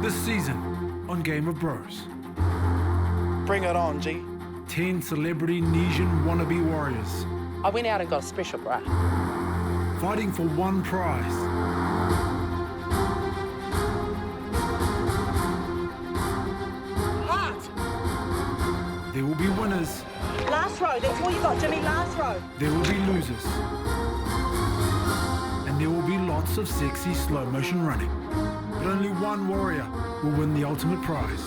This season on Game of Bros. Bring it on, G. 10 celebrity Nesian wannabe warriors. I went out and got a special bra. Fighting for one prize. What? There will be winners. Last row, that's all you got, Jimmy, last row. There will be losers. And there will be lots of sexy slow motion running. But only one warrior will win the ultimate prize.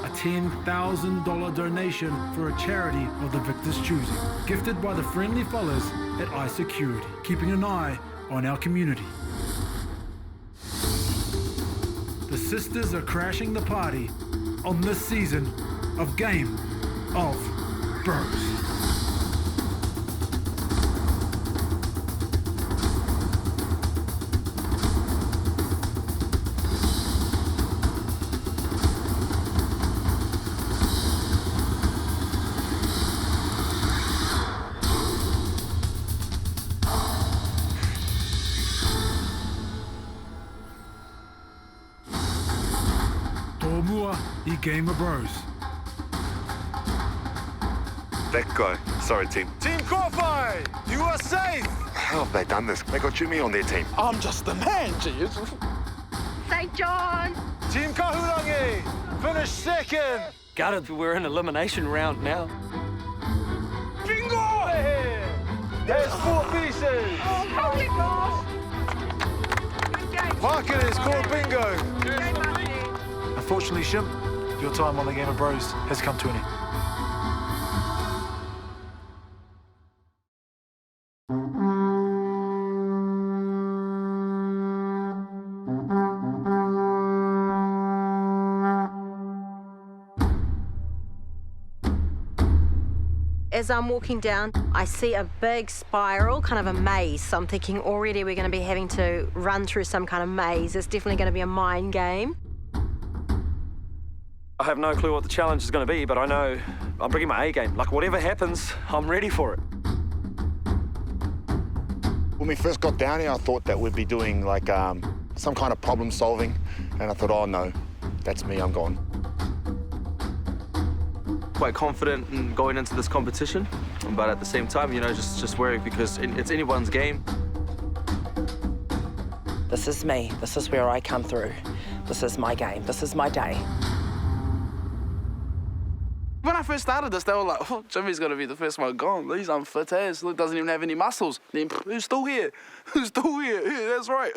A $10,000 donation for a charity of the victor's choosing, gifted by the friendly fellas at iSecurity, keeping an eye on our community. The sisters are crashing the party on this season of Game of Bros. Tōmua I Game of Bros. That guy. Sorry, team. Team Kofi, you are safe. How have they done this? They got Jimmy on their team. I'm just the man, G. St. John. Team Kahurangi, finished second. Gutted, we're in elimination round now. Bingo! There's 4 pieces. Oh my gosh. Good game. Market is called bingo. Good game, Marty. Unfortunately, Shim, your time on the Game of Bros has come to an end. As I'm walking down, I see a big spiral, kind of a maze. So I'm thinking already we're going to be having to run through some kind of maze. It's definitely going to be a mind game. I have no clue what the challenge is going to be, but I know I'm bringing my A game. Like, whatever happens, I'm ready for it. When we first got down here, I thought that we'd be doing like some kind of problem solving, and I thought, oh no, that's me, I'm gone. Quite confident in going into this competition, but at the same time, you know, just wary because it's anyone's game. This is me. This is where I come through. This is my game. This is my day. When I first started this, they were like, oh, Jimmy's going to be the first one gone. He's unfit as. Look, doesn't even have any muscles. Then, who's still here? Who's still here? Yeah, that's right.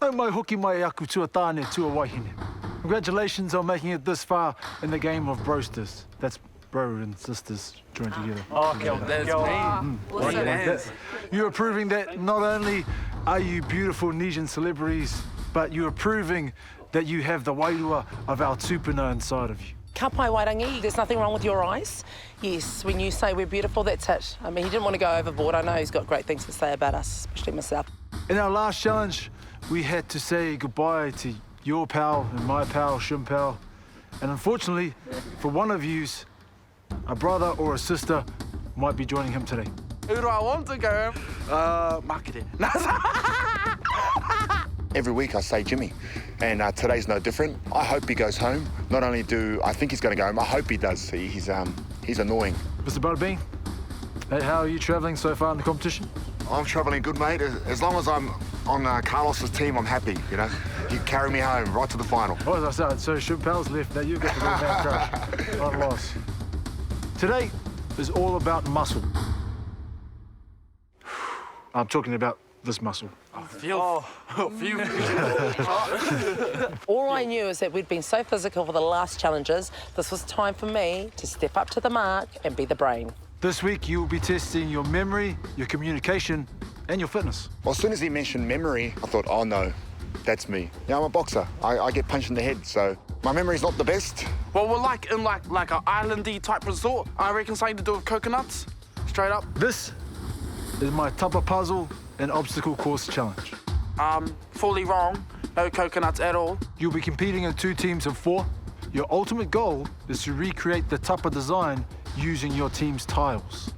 Nau mai hoki mai aku tuatāne tua wahine. Congratulations on making it this far in the Game of Brosters. That's bro and sisters joined together. Okay, that's me. You are proving that not only are you beautiful Nesian celebrities, but you are proving that you have the wairua of our tupuna inside of you. Ka pai Wairangi, there's nothing wrong with your eyes. Yes, when you say we're beautiful, that's it. I mean, he didn't want to go overboard. I know he's got great things to say about us, especially myself. In our last challenge, we had to say goodbye to your pal and my pal, Shim pal. And unfortunately, for one of yous, a brother or a sister might be joining him today. Who do I want to go? Marketing. Every week I say Jimmy, and today's no different. I hope he goes home. Not only do I think he's going to go home, I hope he does. He's annoying. Mr. Butterbean, how are you travelling so far in the competition? I'm travelling good, mate. As long as I'm on Carlos's team, I'm happy, you know. You carry me home right to the final. Well, as I said, so Shim pal's left, now you get to go back crash. Not loss. Today is all about muscle. I'm talking about this muscle. All I knew is that we'd been so physical for the last challenges. This was time for me to step up to the mark and be the brain. This week, you will be testing your memory, your communication, and your fitness. Well, as soon as he mentioned memory, I thought, oh no, that's me. Yeah, I'm a boxer. I get punched in the head, so my memory's not the best. Well, we're like in like an islandy type resort. I reckon something to do with coconuts. Straight up. This is my Tapa puzzle and obstacle course challenge. Fully wrong. No coconuts at all. You'll be competing in 2 teams of 4. Your ultimate goal is to recreate the Tapa design using your team's tiles.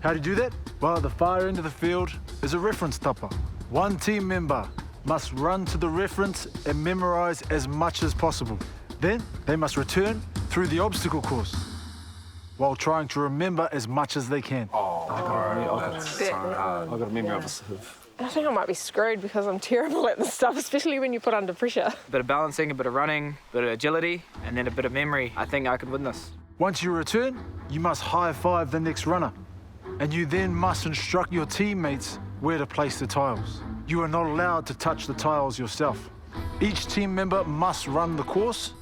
How do you do that? Well, at the far end of the field is a reference Tapa, One team member must run to the reference and memorize as much as possible. Then they must return through the obstacle course while trying to remember as much as they can. I've got a memory of I think I might be screwed because I'm terrible at this stuff, especially when you put under pressure. A bit of balancing, a bit of running, a bit of agility, and then a bit of memory. I think I could win this. Once you return, you must high-five the next runner, and you then must instruct your teammates where to place the tiles. You are not allowed to touch the tiles yourself. Each team member must run the course.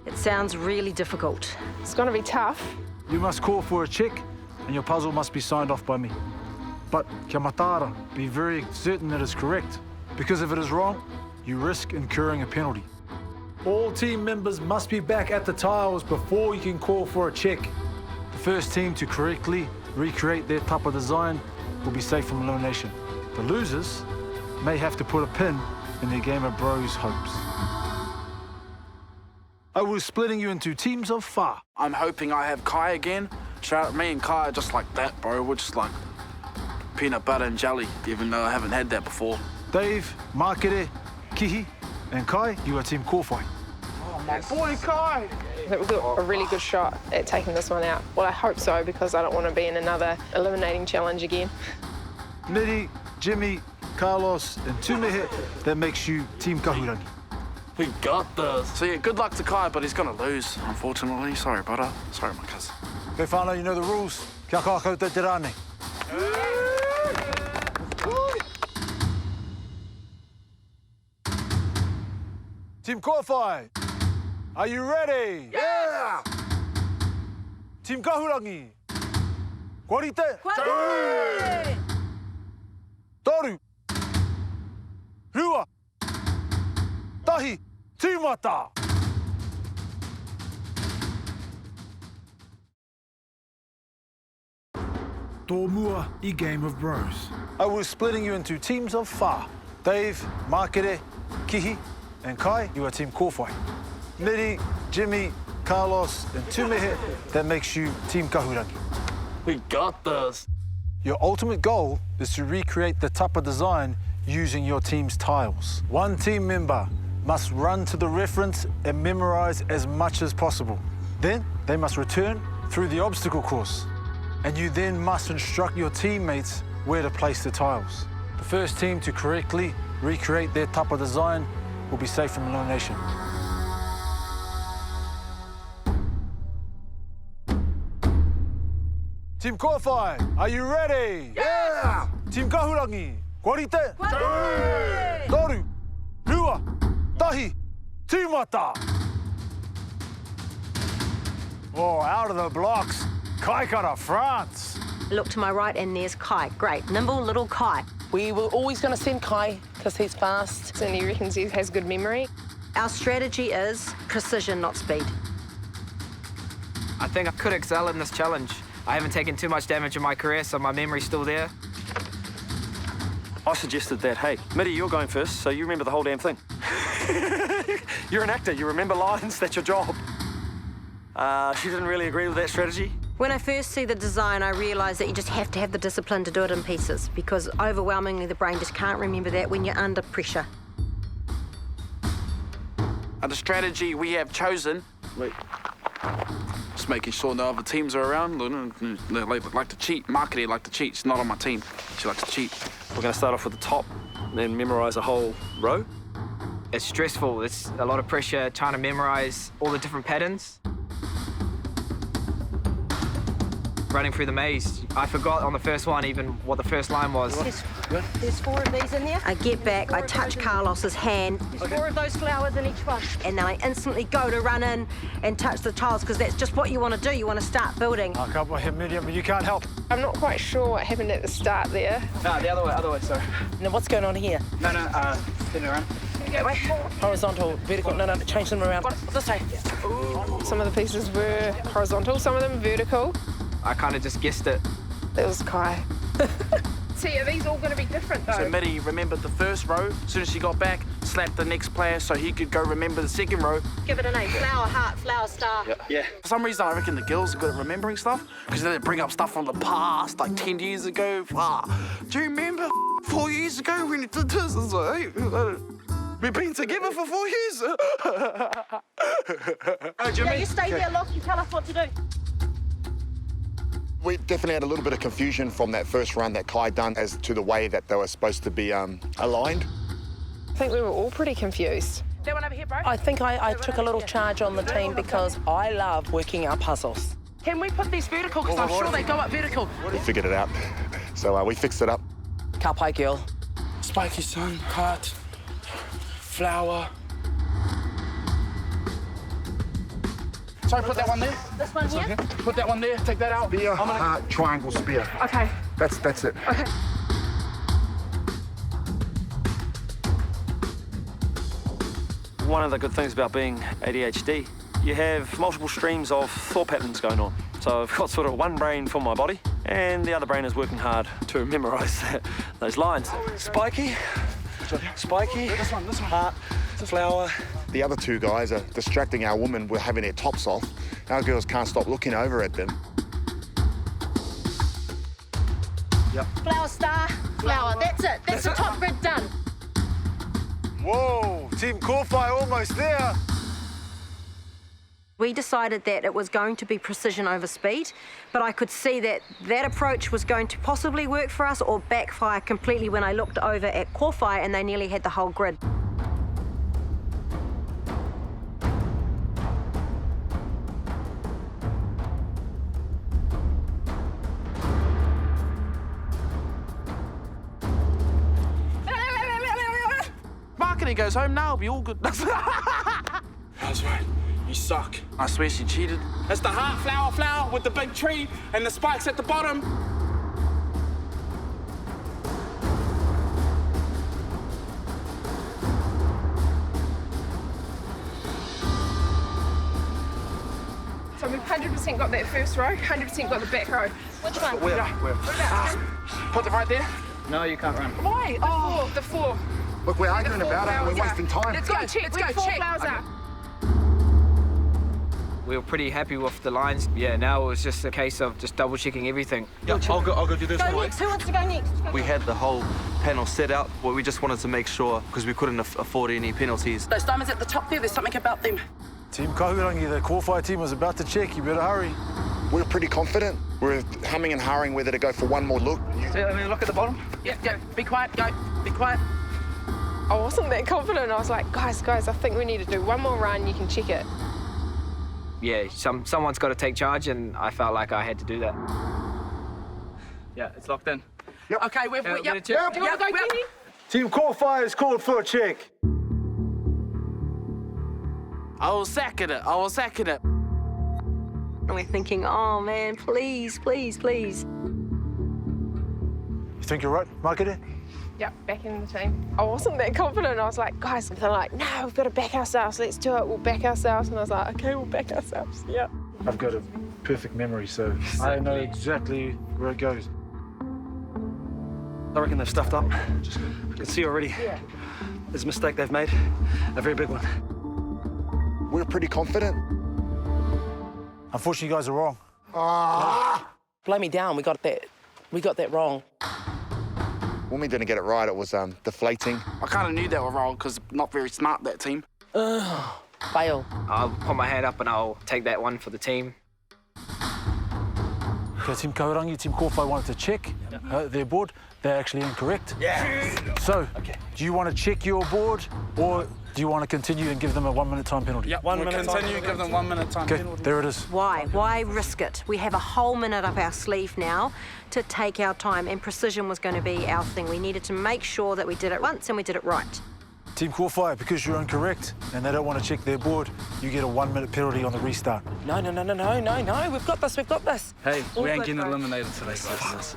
It sounds really difficult. It's going to be tough. You must call for a check, and your puzzle must be signed off by me. But, kia matara, be very certain that it's correct, because if it is wrong, you risk incurring a penalty. All team members must be back at the tiles before you can call for a check. The first team to correctly recreate their Tapa design will be safe from elimination. The losers may have to put a pin in their Game of Bros hopes. I was splitting you into teams of 4. I'm hoping I have Kai again. Me and Kai are just like that, bro. We're just like peanut butter and jelly, even though I haven't had that before. Dave, Makere, Kihi, and Kai, you are Team Kōwhai. Oh, my boy, Kai! I think we've got a really good shot at taking this one out. Well, I hope so, because I don't want to be in another eliminating challenge again. Miri, Jimmy, Carlos, and Tumehe, that makes you Team Kahurangi. We got this. So yeah, good luck to Kai, but he's gonna lose, unfortunately. Sorry, brother. Sorry, my cousin. Okay, whānau, you know the rules. Kia kākau te te rāne. Team Kōwhai, are you ready? Yeah! Team Kahurangi, Kwarite, Toru, Rua, Tahi, Tīmata. Tō mua I Game of Bros. I was splitting you into teams of 4. Dave, Makere, Kihi, and Kai, you are Team Kōwhai. Miri, Jimmy, Carlos, and Tumehe, that makes you Team Kahurangi. We got this. Your ultimate goal is to recreate the Tapa design using your team's tiles. One team member must run to the reference and memorize as much as possible. Then they must return through the obstacle course, and you then must instruct your teammates where to place the tiles. The first team to correctly recreate their Tapa design will be safe from elimination. Team Kōwhai, are you ready? Yeah! Team Kahurangi, Kwarite, Toru, Rua, Tahi, Tīmata. Oh, out of the blocks. Kai Kara, France. Look to my right and there's Kai. Great, nimble little Kai. We were always going to send Kai because he's fast. And he reckons he has good memory. Our strategy is precision, not speed. I think I could excel in this challenge. I haven't taken too much damage in my career, so my memory's still there. I suggested that, hey, Mitty, you're going first, so you remember the whole damn thing. You're an actor, you remember lines, that's your job. She didn't really agree with that strategy. When I first see the design, I realise that you just have to have the discipline to do it in pieces, because overwhelmingly the brain just can't remember that when you're under pressure. And the strategy we have chosen, just making sure no other teams are around. They like to cheat. Marketing like to cheat. She's not on my team. She likes to cheat. We're going to start off with the top, then memorise a whole row. It's stressful. It's a lot of pressure trying to memorize all the different patterns. Running through the maze. I forgot on the first one even what the first line was. There's 4 of these in there. I get back, I touch Carlos's hand. There's 4 of those flowers in each one. And then I instantly go to run in and touch the tiles, because that's just what you want to do. You want to start building. I can't believe Miriam, but you can't help. I'm not quite sure what happened at the start there. No, the other way, sorry. Now, what's going on here? No, spin around. Horizontal, vertical, no, change them around. This way. Some of the pieces were horizontal, some of them vertical. I kind of just guessed it. It was Kai. See, are these all going to be different, though? So Mitty remembered the first row. As soon as she got back, slapped the next player so he could go remember the second row. Give it a name. Flower, heart, flower, star. Yeah. For some reason, I reckon the girls are good at remembering stuff, because they bring up stuff from the past, like 10 years ago. Do you remember remember 4 years ago when you did this? I was like, hey, we've been together for 4 years. Yeah, you stay there, look, you tell us what to do. We definitely had a little bit of confusion from that first run that Kai done as to the way that they were supposed to be aligned. I think we were all pretty confused. That one over here, bro. I think I took a little charge on the team because I love working out puzzles. Can we put these vertical? Because I'm sure they go up vertical. We figured it out. So we fixed it up. Ka pai girl. Spiky sun, heart, flower. Sorry, put that one there. This one here? Put that one there, take that out. Spear, heart, triangle, spear. Okay. That's it. Okay. One of the good things about being ADHD, you have multiple streams of thought patterns going on. So I've got sort of one brain for my body, and the other brain is working hard to memorise those lines. Spiky, spiky, This one. heart, flower. The other two guys are distracting our women with having their tops off. Our girls can't stop looking over at them. Flower, star, flower. That's it. That's the top grid done. Whoa, Team Corfai almost there. We decided that it was going to be precision over speed, but I could see that that approach was going to possibly work for us or backfire completely when I looked over at Corfai and they nearly had the whole grid. Marketing goes home now, be all good. That's right. You suck. I swear she cheated. It's the heart flower with the big tree and the spikes at the bottom. So we've 100% got that first row, 100% got the back row. Which one? Put it right there. No, you can't run. Why? Oh, The four. Look, we're arguing about it. We're flowers, wasting time. let's go. Let's go. Four Check. flowers out. We were pretty happy with the lines. Yeah, now it was just a case of just double checking everything. Yeah, I'll go do this Go one. next. Who wants to go next? We had the whole panel set out, but we just wanted to make sure, because we couldn't afford any penalties. Those diamonds at the top there, there's something about them. Team Kahurangi, the Corfai team was about to check. You better hurry. We're pretty confident. We're humming and hurrying whether to go for one more look. Let me look at the bottom. Yeah, go. Be quiet, go. Be quiet. I wasn't that confident. I was like, guys, I think we need to do one more run. You can check it. Yeah, someone's got to take charge, and I felt like I had to do that. Yeah, it's locked in. Okay, we've... Yeah, Yep. gonna check. Do you want to go, Kenny? Team Corfai is called for a check. I was sacking it. And we're thinking, oh man, please, please, please. You think you're right, Marketer? Yep, back in the team. I wasn't that confident. I was like, guys, they're like, no, we've got to back ourselves. Let's do it. We'll back ourselves. And I was like, okay, we'll back ourselves. Yeah. I've got a perfect memory, so I know exactly where it goes. I reckon they've stuffed up. I can see already. Yeah. There's a mistake they've made, a very big one. We're pretty confident. Unfortunately, you guys are wrong. Blow me down, we got that wrong. When we didn't get it right, it was deflating. I kind of knew they were wrong because not very smart, that team. Fail. I'll put my hand up and I'll take that one for the team. Okay, Team Kahurangi, Team Corfai wanted to check their board. They're actually incorrect. Yeah. So, do you want to check your board, or do you want to continue and give them a 1 minute time penalty? Yeah, 1 minute. Continue, give them 1 minute time. Okay, there it is. Why? Why risk it? We have a whole minute up our sleeve now to take our time, and precision was going to be our thing. We needed to make sure that we did it once and we did it right. Team Corfai, because you're incorrect and they don't want to check their board, you get a 1 minute penalty on the restart. No. We've got this. Hey, we ain't getting eliminated today.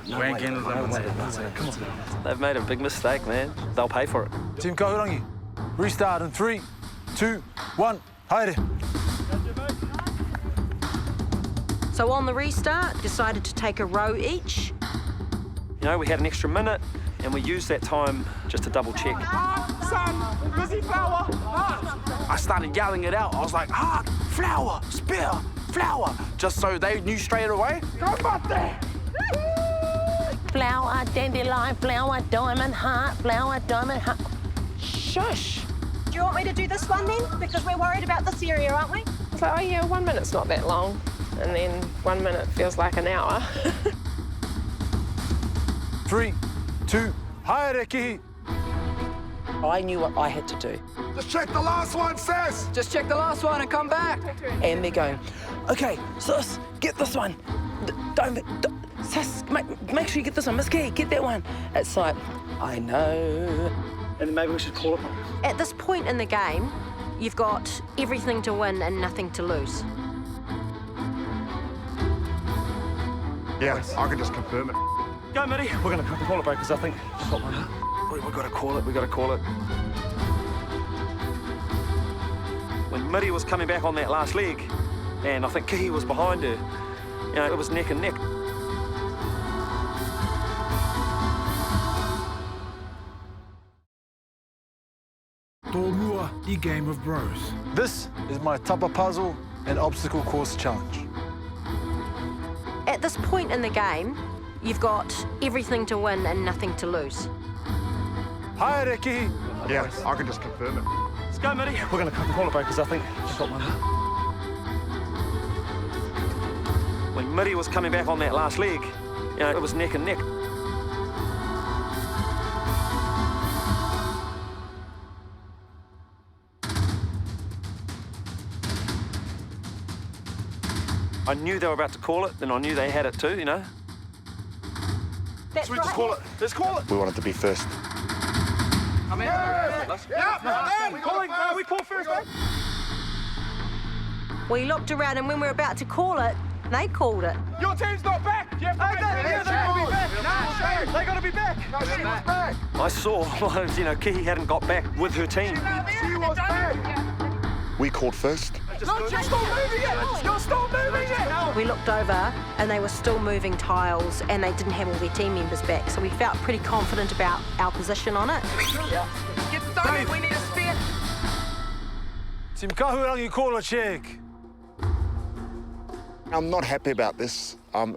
We ain't getting eliminated. Come on. They've made a big mistake, man. They'll pay for it. Team Kahurangi, restart in 3, 2, 1, haere. So on the restart, decided to take a row each. You know, we had an extra minute, and we used that time just to double check. Son, busy flower, heart. I started yelling it out. I was like, heart, flower, spear, flower. Just so they knew straight away. Go about that. flower, dandelion flower, diamond heart, flower, diamond heart. Shush. Do you want me to do this one then? Because we're worried about this area, aren't we? It's like, oh yeah, 1 minute's not that long. And then 1 minute feels like an hour. 3, 2, Wairangi. I knew what I had to do. Just check the last one, sis. Just check the last one and come back. And they're going, okay, sis, get this one. Sis, make sure you get this one. Miss Key, get that one. It's like, I know. And maybe we should call it. At this point in the game, you've got everything to win and nothing to lose. Yeah, I can just confirm it. Go, Mitty. We're going to call it, bro, because I think we've got one. We've got to call it. We've got to call it. When Mitty was coming back on that last leg, and I think Kihi was behind her, you know, it was neck and neck. Tōmua I Game of Bros. This is my Tapa puzzle and obstacle course challenge. At this point in the game, you've got everything to win and nothing to lose. Wairangi. Yeah, I can just confirm it. Let's go, Mitty. We're going to call it, bro, because I think we've got one. When Mitty was coming back on that last leg, you know, it was neck and neck. I knew they were about to call it, and I knew they had it too, you know? That's So we just call it. Let's call it. We wanted to be first. Come in. We call first, mate. We looked around and when we were about to call it, they called it. Your team's not back. You have to They got to be back. No, she was back. I saw, you know, Kihi hadn't got back with her team. She was back. We called first. No, you're still moving it. You're still moving it. We looked over and they were still moving tiles and they didn't have all their team members back. So we felt pretty confident about our position on it. Get started. We need a spear. Team Kahurangi call a check. I'm not happy about this. I'm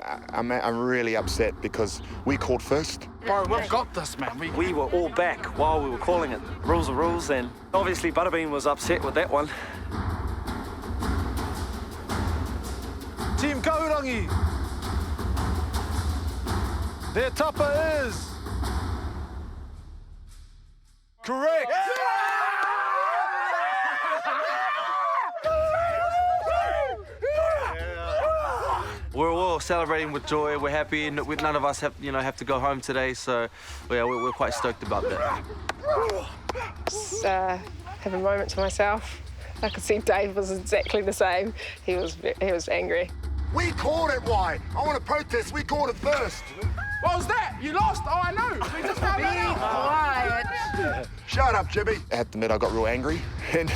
really upset because we called first. Bro, we've got this, man. We were all back while we were calling it. Rules are rules, and obviously Butterbean was upset with that one. Team Kahurangi. Their Tapa is correct. We're all celebrating with joy. We're happy. None of us have to go home today, so yeah, we're quite stoked about that. Just have a moment to myself. I could see Dave was exactly the same. He was angry. We called it, why? I want to protest. We called it first. What was that? You lost? Oh, I know. We just found that out. Quiet. Shut up, Jimmy. I have to admit, I got real angry, and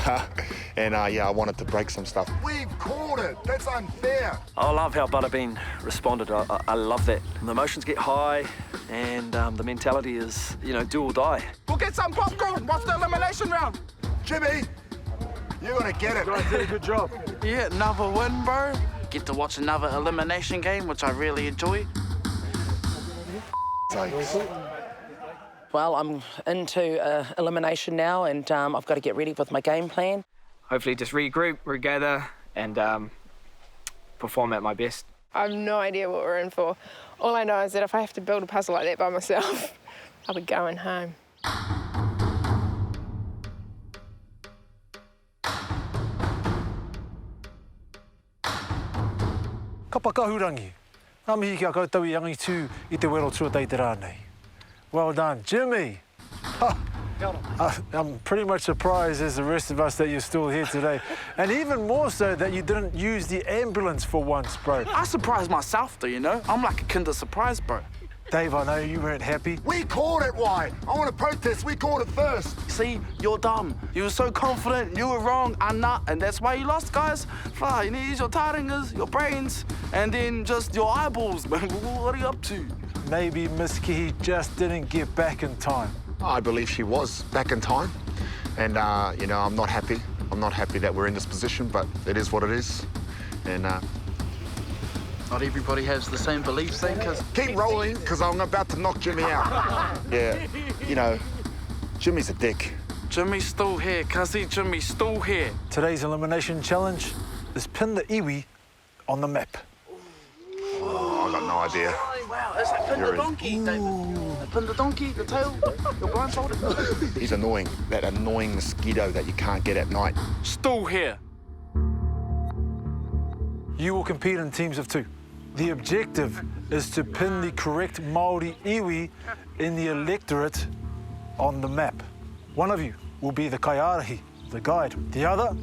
yeah, I wanted to break some stuff. We've called it. That's unfair. I love how Butterbean responded. I love that. The emotions get high, and the mentality is, you know, do or die. We'll get some popcorn. Watch the elimination round. Jimmy, you're gonna get it. You guys did a good job. Yeah, another win, bro. Get to watch another elimination game, which I really enjoy. Thanks. Well, I'm into elimination now, and I've got to get ready with my game plan. Hopefully just regroup, regather, and perform at my best. I have no idea what we're in for. All I know is that if I have to build a puzzle like that by myself, I'll be going home. Kapa Kahurangi. Ngā mihi kia koutou I angi tū I te wero tuatai te rānei. Well done, Jimmy. I'm pretty much surprised as the rest of us that you're still here today. And even more so that you didn't use the ambulance for once, bro. I surprised myself, though, you know? I'm like a Kinder Surprise, bro. Dave, I know you weren't happy. We called it, why? I want to protest. We called it first. See, you're dumb. You were so confident, you were wrong, I'm not, and that's why you lost, guys. Fly, you need to use your taringas, your brains, and then just your eyeballs, man. What are you up to? Maybe Miss Kihi just didn't get back in time. I believe she was back in time, and you know, I'm not happy. I'm not happy that we're in this position, but it is what it is, and Not everybody has the same beliefs then, because... Keep rolling, because I'm about to knock Jimmy out. Yeah, you know, Jimmy's a dick. Jimmy's still here, cuzzy. Jimmy's still here. Today's elimination challenge is pin the iwi on the map. Oh, I got no idea. Wow, it's like pin the donkey, David. Pin the donkey, the tail, you're blindfolded. He's annoying. That annoying mosquito that you can't get at night. Still here. You will compete in teams of 2. The objective is to pin the correct Māori iwi in the electorate on the map. One of you will be the kaiarahi, the guide. The other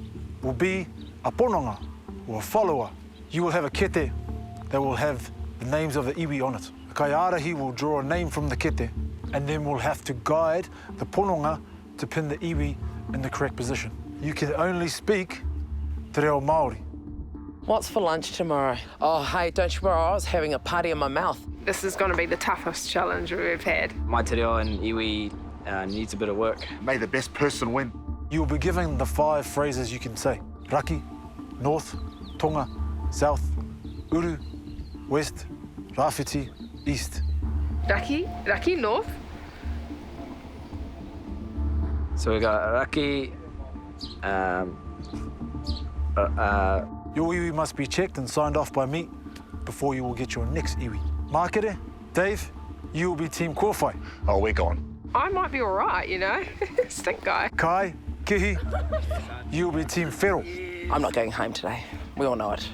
will be a pononga, or a follower. You will have a kete that will have the names of the iwi on it. The kaiarahi will draw a name from the kete, and then we'll have to guide the pononga to pin the iwi in the correct position. You can only speak te reo Māori. What's for lunch tomorrow? Oh, hey, don't you worry, I was having a party in my mouth. This is going to be the toughest challenge we've had. My te reo and iwi needs a bit of work. May the best person win. You'll be given the 5 phrases you can say. Raki, north, tonga, south, uru, west, rāwhiti, east. Raki, north. So we got raki, Your iwi must be checked and signed off by me before you will get your next iwi. Makere, Dave, you will be team kōwhai. Oh, we're gone. I might be all right, you know. Stink guy. Kai, Kihi, you will be team whero. I'm not going home today. We all know it.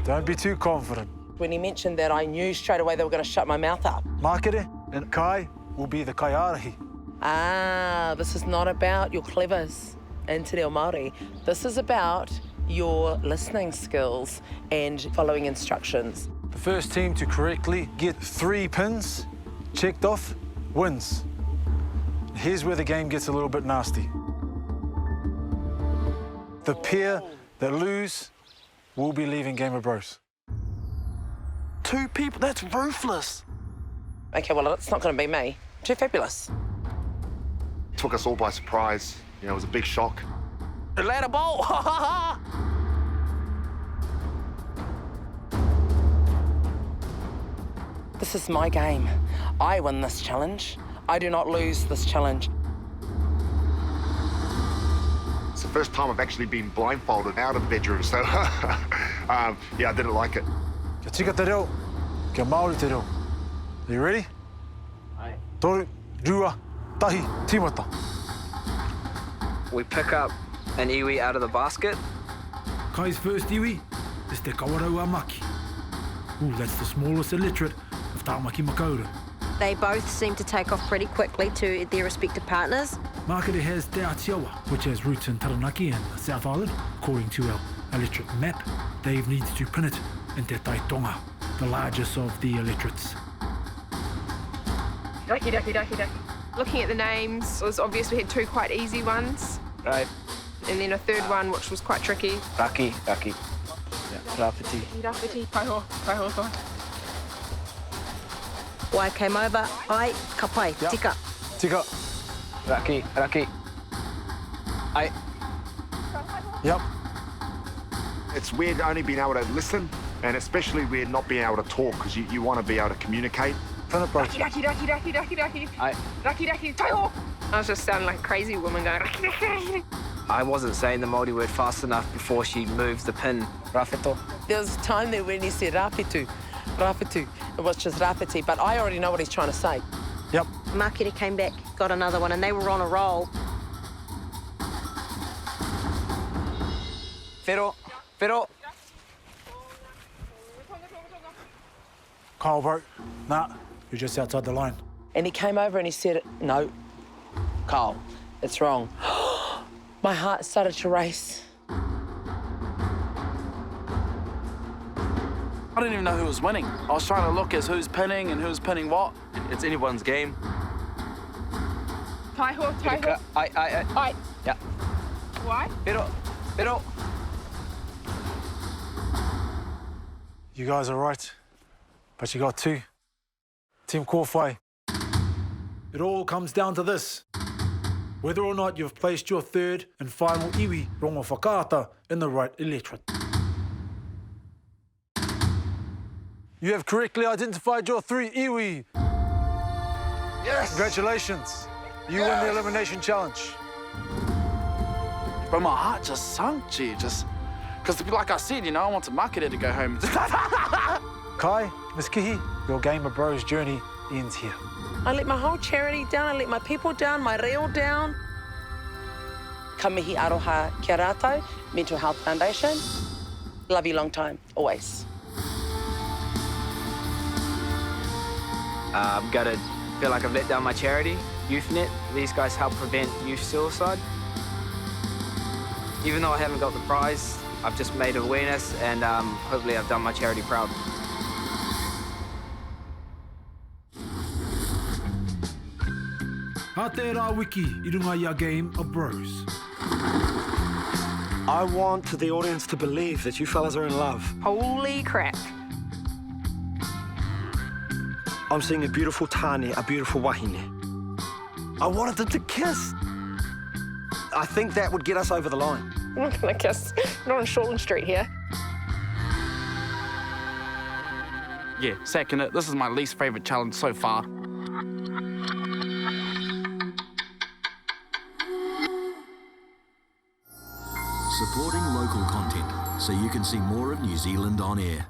Don't be too confident. When he mentioned that, I knew straight away they were going to shut my mouth up. Makere and Kai will be the kaiarahi. Ah, this is not about your clevers and te reo Māori. This is about your listening skills and following instructions. The first team to correctly get 3 pins checked off wins. Here's where the game gets a little bit nasty. The pair that lose will be leaving Game of Bros. 2 people, that's ruthless. Okay, well, it's not going to be me. Too fabulous. Took us all by surprise. You know, it was a big shock. Ladder ball, ha ha ha! This is my game. I win this challenge. I do not lose this challenge. It's the first time I've actually been blindfolded out of the bedroom, so yeah, I didn't like it. Kia tika te reo, kia Māori te reo. Are you ready? Aye. Toru, rua, tahi, timata. We pick up an iwi out of the basket. Kai's first iwi is te kawarau maki. Ooh, that's the smallest illiterate of Tāmaki Makaurau. They both seem to take off pretty quickly to their respective partners. Makere has Te Atiawa, which has roots in Taranaki and the South Island. According to our illiterate map, Dave needs to pin it in Te Taitonga, the largest of the illiterates. Raki. Looking at the names, it was obvious we had 2 quite easy ones. Right. And then a 3rd one, which was quite tricky. Raki. Yeah. Rāwhiti. Raki, kaiho. Wai came over, ai, ka pai, Yep. tika. Tika. Raki. Aye. Yep. It's weird only being able to listen, and especially weird not being able to talk, because you want to be able to communicate. Pin it, bro. Raki. Aye. Raki, kaiho. I was just sounding like a crazy woman going, raki. I wasn't saying the Māori word fast enough before she moved the pin. Rāwhito. There was a time there when he said rāwhitu. It was just rāwhiti, but I already know what he's trying to say. Yep. Makere came back, got another one, and they were on a roll. Whero. Kyle, bro. Nah, you're just outside the line. And he came over and he said, no, Kyle, it's wrong. My heart started to race. I didn't even know who was winning. I was trying to look as who's pinning and who's pinning what. It's anyone's game. Taiho. Aye. Yeah. Why? Whero. You guys are right, but you got 2. Team kōwhai. It all comes down to this. Whether or not you've placed your 3rd and final iwi rongo whakaata in the right electorate. You have correctly identified your 3 iwi. Yes! Congratulations. You win the Elimination Challenge. But my heart just sunk, gee, just... Because, like I said, you know, I wanted Makere to go home. Kai, Miss Kihi, your Game of Bros journey ends here. I let my whole charity down, I let my people down, my reo down. Ka mihi aroha kia rātou, Mental Health Foundation. Love you long time, always. I'm gutted. Feel like I've let down my charity, YouthNet. These guys help prevent youth suicide. Even though I haven't got the prize, I've just made awareness and hopefully I've done my charity proud. Ha te rā wiki I runga I a Game of Bros. I want the audience to believe that you fellas are in love. Holy crap. I'm seeing a beautiful tane, a beautiful wahine. I wanted them to kiss. I think that would get us over the line. I'm not gonna kiss. Not on Shortland Street here. Yeah, second it. This is my least favourite challenge so far. Supporting local content so you can see more of New Zealand on air.